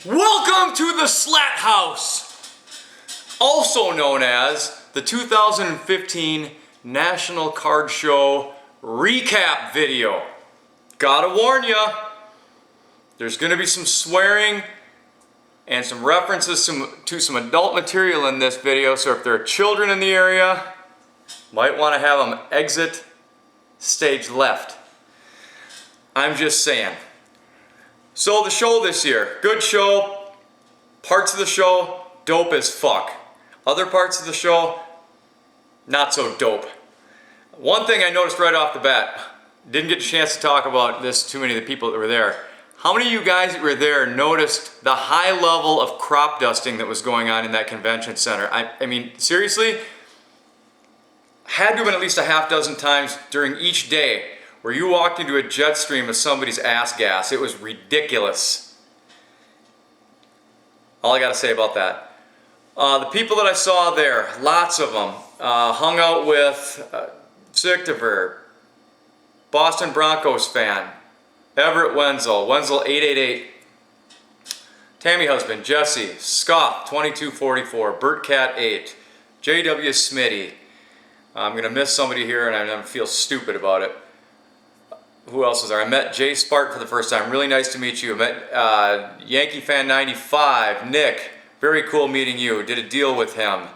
Welcome to the Slat House, also known as the 2015 National Card Show recap video. Gotta warn ya, there's gonna be some swearing and some references to some adult material in this video, so if there are children in the area, might want to have them exit stage left. I'm just saying. So the show this year, good show. Parts of the show, dope as fuck. Other parts of the show, not so dope. One thing I noticed right off the bat, didn't get a chance to talk about this to many of the people that were there. How many of you guys that were there noticed the high level of crop dusting that was going on in that convention center? I mean, seriously? Had to have been at least a half dozen times during each day where you walked into a jet stream of somebody's ass gas. It was ridiculous. All I gotta say about that. The people that I saw there, lots of them, hung out with Zichtiver, Boston Broncos fan, Everett Wenzel, Wenzel 888, Tammy Husband, Jesse, Scoff 2244, Burt Cat 8, JW Smitty. I'm gonna miss somebody here and I'm gonna feel stupid about it. Who else was there? I met Jay Spart for the first time. Really nice to meet you. I met Yankee Fan 95, Nick. Very cool meeting you. Did a deal with him.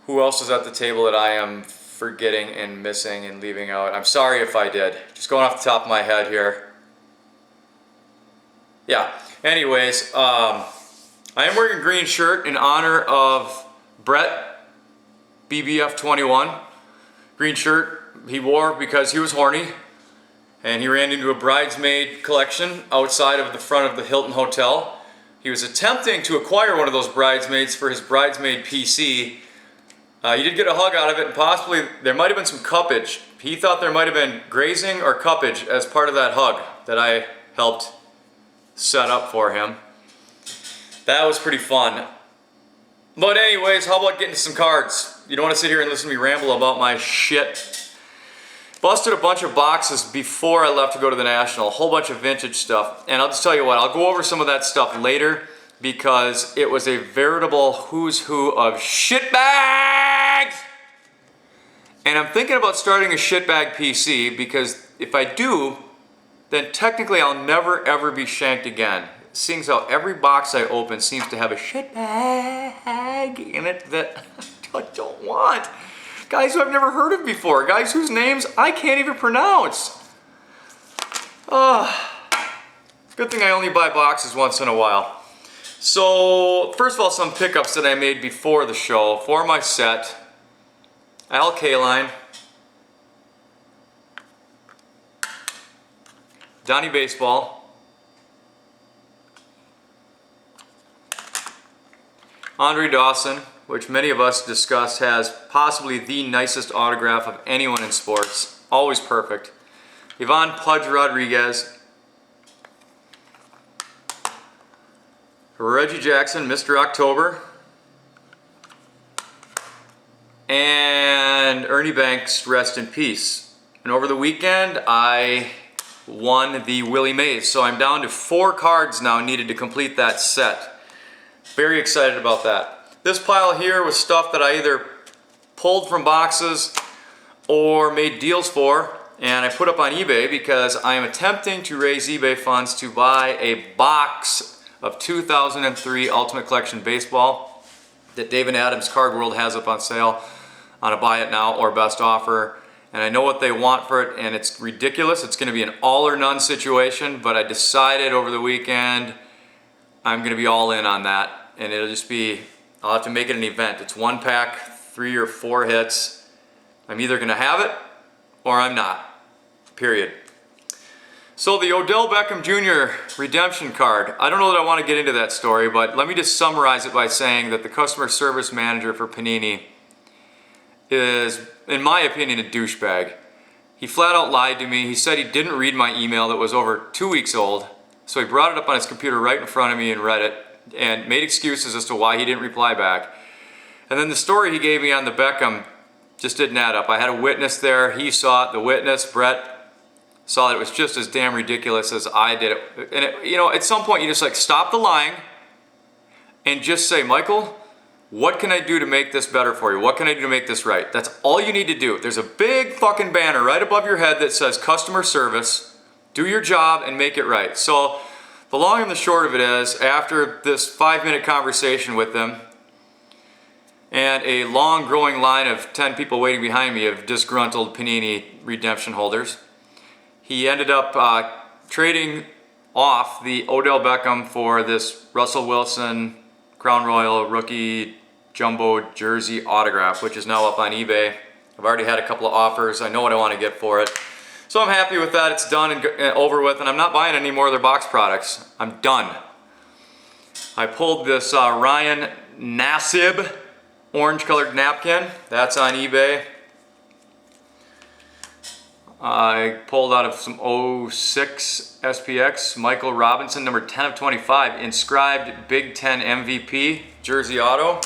Who else was at the table that I am forgetting and missing and leaving out? I'm sorry if I did. Just going off the top of my head here. Yeah. Anyways, I am wearing a green shirt in honor of Brett, BBF 21. Green shirt he wore because he was horny. And he ran into a bridesmaid collection outside of the front of the Hilton Hotel. He was attempting to acquire one of those bridesmaids for his bridesmaid PC. He did get a hug out of it, and possibly there might have been some cuppage. He thought there might have been grazing or cuppage as part of that hug that I helped set up for him. That was pretty fun. But anyways, how about getting to some cards? You don't want to sit here and listen to me ramble about my shit. Busted a bunch of boxes before I left to go to the National, a whole bunch of vintage stuff. And I'll just tell you what, I'll go over some of that stuff later because it was a veritable who's who of shitbags! And I'm thinking about starting a shitbag PC because if I do, then technically I'll never ever be shanked again. Seeing as how every box I open seems to have a shitbag in it that I don't want. Guys who I've never heard of before. Guys whose names I can't even pronounce. Good thing I only buy boxes once in a while. So, first of all, some pickups that I made before the show for my set. Al Kaline, Donnie Baseball, Andre Dawson, which many of us discussed has possibly the nicest autograph of anyone in sports. Always perfect. Ivan Pudge Rodriguez. Reggie Jackson, Mr. October. And Ernie Banks, rest in peace. And over the weekend, I won the Willie Mays. So I'm down to 4 cards now needed to complete that set. Very excited about that. This pile here was stuff that I either pulled from boxes or made deals for, and I put up on eBay because I am attempting to raise eBay funds to buy a box of 2003 Ultimate Collection Baseball that David Adams Card World has up on sale on a buy it now or best offer. And I know what they want for it, and it's ridiculous. It's going to be an all or none situation, but I decided over the weekend I'm going to be all in on that, and it'll just be, I'll have to make it an event. It's 1 pack, 3 or 4 hits. I'm either gonna have it or I'm not, period. So the Odell Beckham Jr. redemption card, I don't know that I wanna get into that story, but let me just summarize it by saying that the customer service manager for Panini is, in my opinion, a douchebag. He flat out lied to me. He said he didn't read my email that was over 2 weeks old, so he brought it up on his computer right in front of me and read it, and made excuses as to why he didn't reply back. And then the story he gave me on the Beckham just didn't add up. I had a witness there. He saw it. The witness, Brett, saw that it was just as damn ridiculous as I did it. And you know, at some point you just like stop the lying and just say, Michael, what can I do to make this better for you? What can I do to make this right? That's all you need to do. There's a big fucking banner right above your head that says customer service. Do your job and make it right. So the long and the short of it is, after this 5-minute conversation with them and a long growing line of 10 people waiting behind me of disgruntled Panini redemption holders, he ended up trading off the Odell Beckham for this Russell Wilson Crown Royal rookie jumbo jersey autograph, which is now up on eBay. I've already had a couple of offers. I know what I want to get for it. So I'm happy with that. It's done and over with, and I'm not buying any more of their box products. I'm done. I pulled this Ryan Nassib orange colored napkin. That's on eBay. I pulled out of some 06 SPX Michael Robinson, number 10 of 25, inscribed Big Ten MVP jersey auto.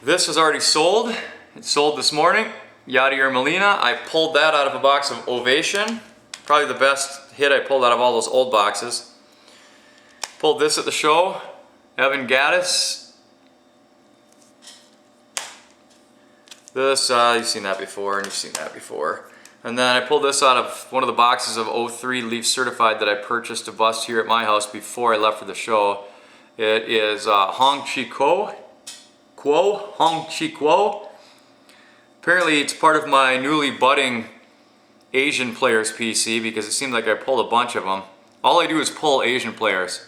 This is already sold. It sold this morning. Yadier Molina. I pulled that out of a box of Ovation. Probably the best hit I pulled out of all those old boxes. Pulled this at the show. Evan Gaddis. This, you've seen that before, and you've seen that before. And then I pulled this out of one of the boxes of 03 Leaf Certified that I purchased to bust here at my house before I left for the show. It is Hong Chi Kuo. Apparently it's part of my newly budding Asian players PC because it seemed like I pulled a bunch of them. All I do is pull Asian players.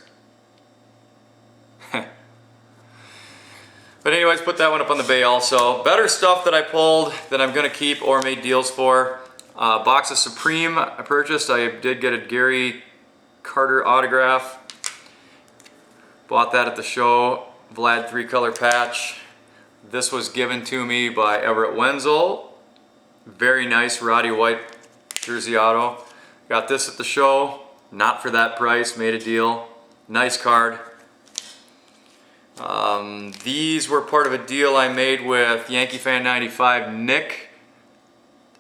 But anyways, put that one up on the bay also. Better stuff that I pulled that I'm going to keep or made deals for. Box of Supreme I purchased. I did get a Gary Carter autograph. Bought that at the show. Vlad 3-color patch. This was given to me by Everett Wenzel. Very nice Roddy White jersey auto. Got this at the show. Not for that price. Made a deal. Nice card. These were part of a deal I made with Yankee Fan 95 Nick.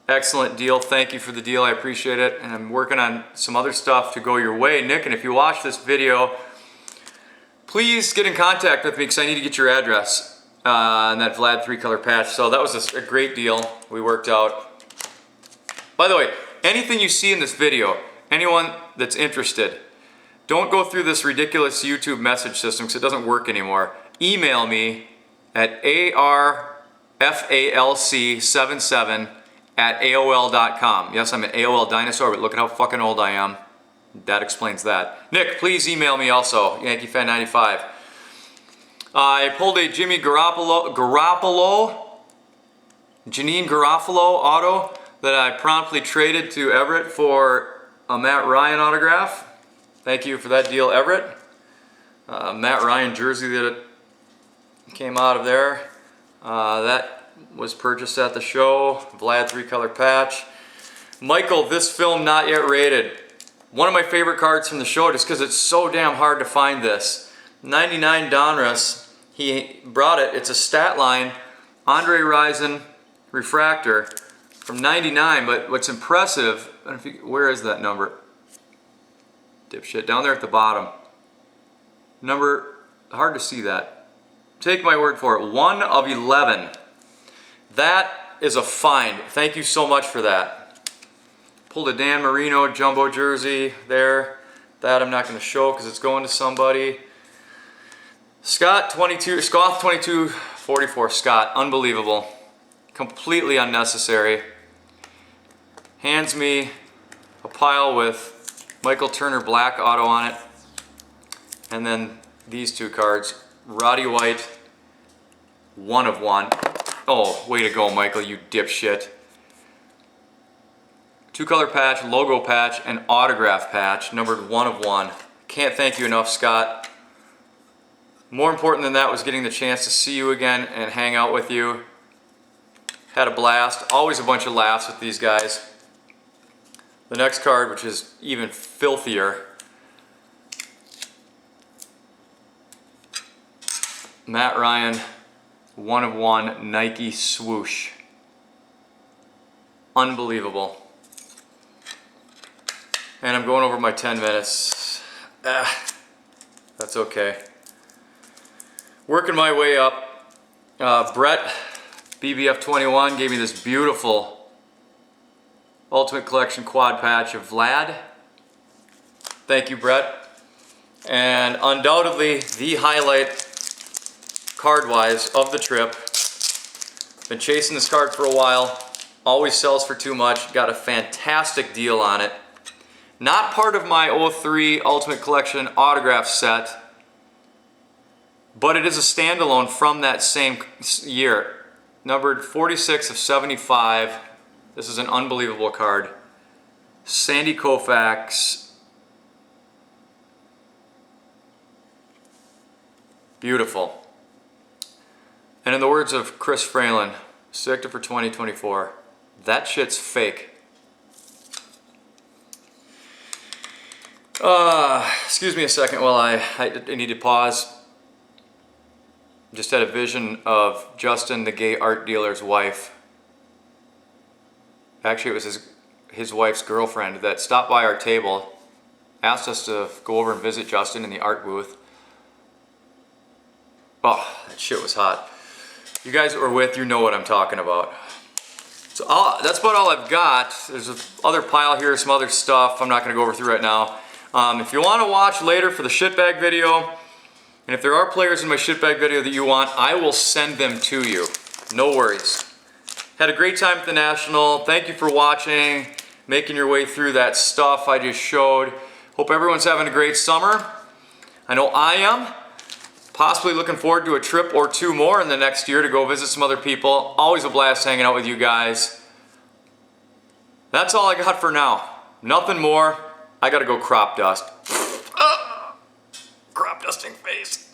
Excellent deal. Thank you for the deal. I appreciate it. And I'm working on some other stuff to go your way, Nick. And if you watch this video, please get in contact with me because I need to get your address and that Vlad 3-color patch. So that was a great deal we worked out. By the way, anything you see in this video, anyone that's interested, don't go through this ridiculous YouTube message system because it doesn't work anymore. Email me at arfalc77@aol.com. Yes, I'm an AOL dinosaur, but look at how fucking old I am. That explains that. Nick, please email me also, Yankee Fan 95. I pulled a Janine Garofalo auto that I promptly traded to Everett for a Matt Ryan autograph. Thank you for that deal, Everett. Matt Ryan jersey that came out of there. That was purchased at the show. Vlad 3-color patch. Michael, this film not yet rated. One of my favorite cards from the show just because it's so damn hard to find this. 99 Donruss. He brought it. It's a stat line. Andre Rison refractor from 99. But what's impressive, where is that number? Dipshit, down there at the bottom. Number, hard to see that. Take my word for it, 1 of 11. That is a find. Thank you so much for that. Pulled a Dan Marino jumbo jersey there. That I'm not going to show because it's going to somebody. Scott 2244, Scott, unbelievable. Completely unnecessary. Hands me a pile with Michael Turner black auto on it. And then these two cards. Roddy White, 1 of 1. Oh, way to go, Michael, you dipshit. 2-color patch, logo patch, and autograph patch, numbered 1 of 1. Can't thank you enough, Scott. More important than that was getting the chance to see you again and hang out with you. Had a blast. Always a bunch of laughs with these guys. The next card, which is even filthier. Matt Ryan, 1 of 1 Nike swoosh. Unbelievable. and I'm going over my 10 minutes. That's okay. Working my way up. Brett, BBF21, gave me this beautiful Ultimate Collection quad patch of Vlad. Thank you, Brett. And undoubtedly the highlight card-wise of the trip. Been chasing this card for a while. Always sells for too much. Got a fantastic deal on it. Not part of my 03 Ultimate Collection autograph set, but it is a standalone from that same year. Numbered 46 of 75. This is an unbelievable card. Sandy Koufax. Beautiful. And in the words of Chris Fralin, selected for 2024, that shit's fake. Excuse me a second while I need to pause. Just had a vision of Justin, the gay art dealer's wife. Actually, it was his wife's girlfriend that stopped by our table, asked us to go over and visit Justin in the art booth. Oh, that shit was hot. You guys that were with, you know what I'm talking about. So that's about all I've got. There's another pile here, some other stuff I'm not going to go over through right now. If you want to watch later for the shitbag video, and if there are players in my shitbag video that you want, I will send them to you. No worries. Had a great time at the National. Thank you for watching, making your way through that stuff I just showed. Hope everyone's having a great summer. I know I am. Possibly looking forward to a trip or two more in the next year to go visit some other people. Always a blast hanging out with you guys. That's all I got for now. Nothing more. I gotta go crop dust. Crop dusting face.